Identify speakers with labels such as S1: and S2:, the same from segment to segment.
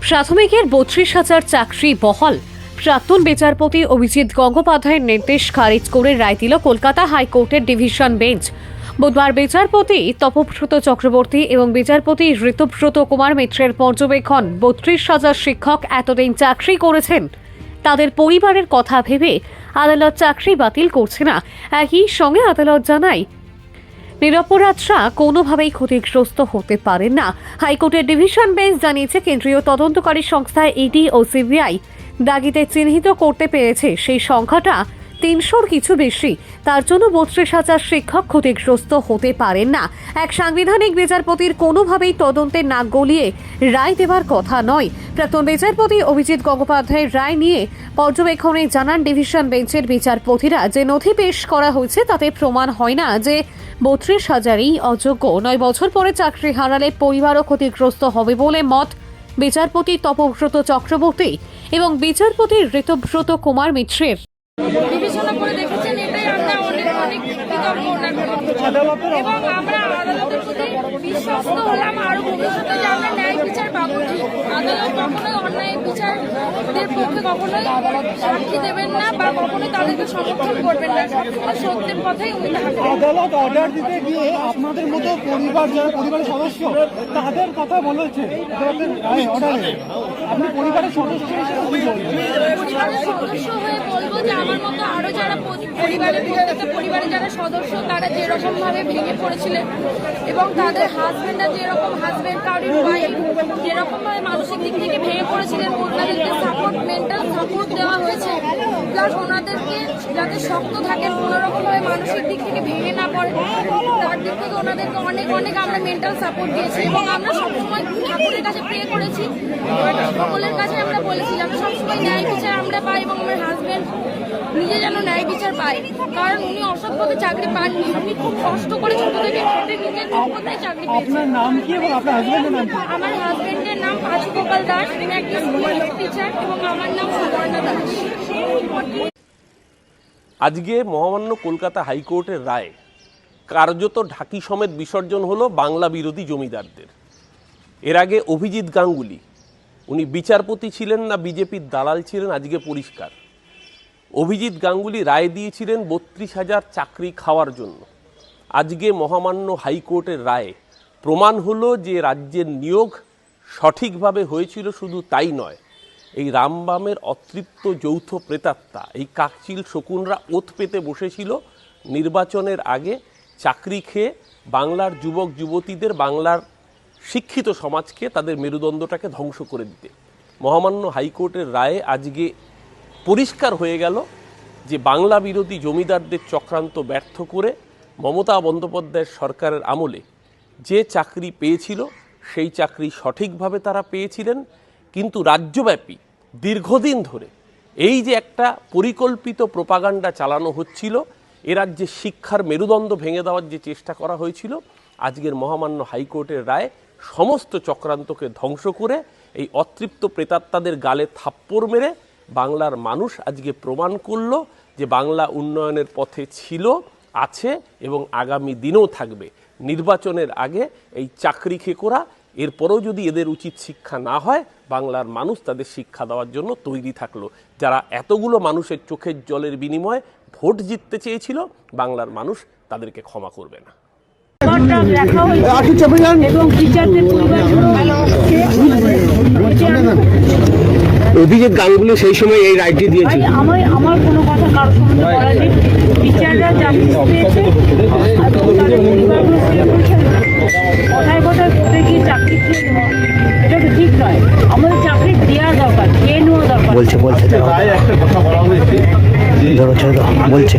S1: প্রাথমিকের 32,000 চাকরি বহাল। প্রাক্তন বিচারপতি অভিজিৎ গঙ্গোপাধ্যায়ের নির্দেশ খারিজ করে রায় দিল কলকাতা হাইকোর্টের ডিভিশন বেঞ্চ। বুধবার বিচারপতি তপব্রত চক্রবর্তী এবং বিচারপতি ঋতব্রত কুমার মিত্রের পর্যবেক্ষণ 32,000 শিক্ষক এতদিন চাকরি করেছেন, তাদের পরিবারের কথা ভেবে আদালত চাকরি বাতিল করছে না। একই সঙ্গে আদালত জানায় নিরপরাধরা কোনোভাবেই ক্ষতিগ্রস্ত হতে পারেন না। হাইকোর্টের ডিভিশন বেঞ্চ জানিয়েছে কেন্দ্রীয় তদন্তকারী সংস্থা ইডি ও সিবিআই দাগিতে চিহ্নিত করতে পেরেছে সেই সংখ্যাটা 300-র কিছু বেশি। তার জন্য 32,000 শিক্ষক ক্ষতিগ্রস্ত হতে পারেন না। এক সাংবিধানিক বিচারপতির কোনোভাবেই তদন্তে নাক গলিয়ে রায় দেওয়ার কথা নয়। প্রাক্তন বিচারপতি অভিজিৎ গঙ্গোপাধ্যায়ের রায় নিয়ে পর্যবেক্ষণে জানান ডিভিশন বেঞ্চের বিচারপতিরা যে নথি পেশ করা হয়েছে তাতে প্রমাণ হয় না যে 32,000ই অযোগ্য। 9 বছর পরে চাকরি হারালে পরিবারও ক্ষতিগ্রস্ত হবে বলে মত বিচারপতি তপব্রত চক্রবর্তী এবং বিচারপতি ঋতব্রত কুমার মিত্রের।
S2: বিবেচনা করে দেখেছেন, এটাই আমরা অনেক কৃতজ্ঞ ওনার প্রতি এবং আমরা আদালতের প্রতি বিশ্বস্ত হলাম আরো ভবিষ্যতে যে আমরা ন্যায় বিচার পাবো। আদালত কখনোই অন্যায় বিচারদের পক্ষে কখনোই সাক্ষী দেবেন না বা কখনোই তাদেরকে সমর্থন করবেন না। সবসময় সত্যের পথেই উনি থাকবেন।
S3: আদালত অর্ডার দিতে গিয়ে আপনাদের মতো পরিবার, যারা পরিবারের সদস্য, তাদের কথা বলেছে অর্ডারে। আপনি পরিবারের সদস্য হিসেবে
S2: পরিবারের সদস্য হয়ে বলবো যে আমার মতো আরো যারা প্রত্যেকটা পরিবারের যারা সদস্য তারা যেরকম ভাবে ভেঙে পড়েছিলেন এবং তাদের হাজবেন্ডরা যেরকম হাজবেন্ড কারোর ওয়াইফ যেরকম ভাবে মানসিক দিক থেকে ভেঙে পড়েছিলেন, ওনাদেরকে সাপোর্ট, মেন্টাল সাপোর্ট দেওয়া হয়েছে। প্লাস ওনাদেরকে যাতে শক্ত থাকেন, কোনো রকম ভাবে মানসিক দিক থেকে ভেঙে না পড়ে, তার দিক থেকে ওনাদেরকে অনেক আমরা মেন্টাল সাপোর্ট দিয়েছি এবং আমরা সবসময় ঠাকুরের কাছে প্রে করেছি, সকলের কাছে আমরা বলেছি আমরা সবসময় ন্যায় বিচার আমরা পাই এবং আমার হাজবেন্ড নিজে যেন ন্যায় বিচার পায়। কারণ উনি অসৎ পথে চাকরি পাননি, উনি খুব কষ্ট করে ছোট থেকে খেটে নিজের যোগ্যতায় চাকরি পেয়েছেন।
S3: আপনার নাম কি এবং আপনার হাজবেন্ডের নাম কি?
S2: আমার হাজবেন্ডের নাম পাঁচু গোপাল দাস, তিনি একজন স্কুল টিচার এবং আমার নাম সুবর্ণা দাস।
S4: আজকে মহামান্য কলকাতা হাইকোর্টের রায় কার্যত ঢাকি সমেত বিসর্জন হলো বাংলা বিরোধী জমিদারদের। এর আগে অভিজিৎ গাঙ্গুলি উনি বিচারপতি ছিলেন না বিজেপির দালাল ছিলেন আজকে পরিষ্কার। অভিজিৎ গাঙ্গুলি রায় দিয়েছিলেন 32,000 চাকরি খাওয়ার জন্য। আজকে মহামান্য হাইকোর্টের রায়ে প্রমাণ হলো যে রাজ্যের নিয়োগ সঠিকভাবে হয়েছিল। শুধু তাই নয়, এই রামবামের অতৃপ্ত যৌথ প্রেতাত্মা এই কাকচিল শকুনরা ওত পেতে বসেছিল নির্বাচনের আগে চাকরি খেয়ে বাংলার যুবক যুবতীদের, বাংলার শিক্ষিত সমাজকে, তাদের মেরুদণ্ডটাকে ধ্বংস করে দিতে। মহামান্য হাইকোর্টের রায়ে আজকে পরিষ্কার হয়ে গেল যে বাংলা বিরোধী জমিদারদের চক্রান্ত ব্যর্থ করে মমতা বন্দ্যোপাধ্যায়ের সরকারের আমলে যে চাকরি পেয়েছিল সেই চাকরি সঠিকভাবে তারা পেয়েছিলেন। কিন্তু রাজ্যব্যাপী দীর্ঘদিন ধরে এই যে একটা পরিকল্পিত প্রোপাগান্ডা চালানো হচ্ছিল, এ রাজ্যে শিক্ষার মেরুদণ্ড ভেঙে দেওয়ার যে চেষ্টা করা হয়েছিল, আজকের মহামান্য হাইকোর্টের রায় সমস্ত চক্রান্তকে ধ্বংস করে এই অতৃপ্ত প্রেতাত্মাদের গালে থাপ্পড় মেরে বাংলার মানুষ আজকে প্রমাণ করল যে বাংলা উন্নয়নের পথে ছিল, আছে এবং আগামী দিনেও থাকবে। নির্বাচনের আগে এই চাকরি খেকোরা, এরপরেও যদি এদের উচিত শিক্ষা না হয়, বাংলার মানুষ তাদের শিক্ষা দেওয়ার জন্য তৈরি থাকলো। যারা এতগুলো মানুষের চোখের জলের বিনিময়ে ভোট জিততে চেয়েছিল, বাংলার মানুষ তাদেরকে ক্ষমা করবে না।
S5: অভিজিৎ গাঙ্গুলি সেই সময় এই রায়টি দিয়েছিল।
S6: আমার কোনো কথা কারোর সঙ্গে বলা নেই। টিচাররা চাকরি পেয়েছে, কথায় কথায় ঘুরে গিয়ে চাকরি খেয়ে নেওয়া, এটা তো ঠিক নয়। আমাদের চাকরি দেওয়া দরকার, খেয়ে নেওয়া দরকার।
S5: বলছে
S3: একটা কথা বলা হয়েছে,
S5: বলছে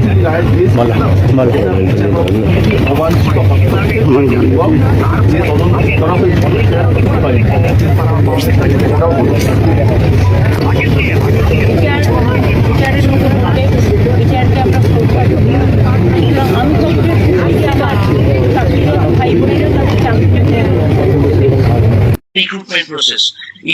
S3: যে তদন্ত করা হয়েছে
S6: বিচারের মতো বলে বিচারকে আমরা আমি আমার ভাই বোনেরা তাদের চাকরি
S7: recruitment process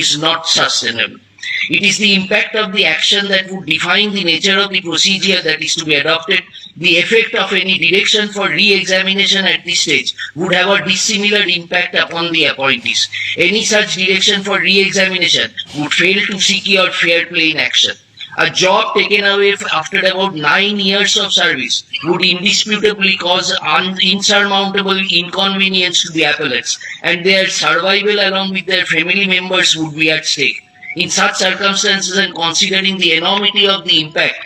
S7: is not sustainable. It is the impact of the action that would define the nature of the procedure that is to be adopted. The effect of any direction for re-examination at this stage would have a dissimilar impact upon the appointees. Any such direction for re-examination would fail to secure fair play in action. A job taken away after about 9 years of service would indisputably cause insurmountable inconvenience to the appellants, and their survival along with their family members would be at stake. In such circumstances, and considering the enormity of the impact,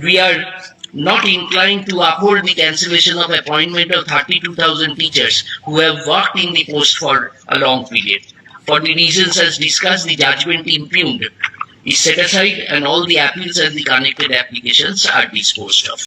S7: we are not inclined to uphold the cancellation of appointment of 32,000 teachers who have worked in the post for a long period. For the reasons as discussed, the judgment impugned is set aside and all the appeals and the connected applications are disposed of.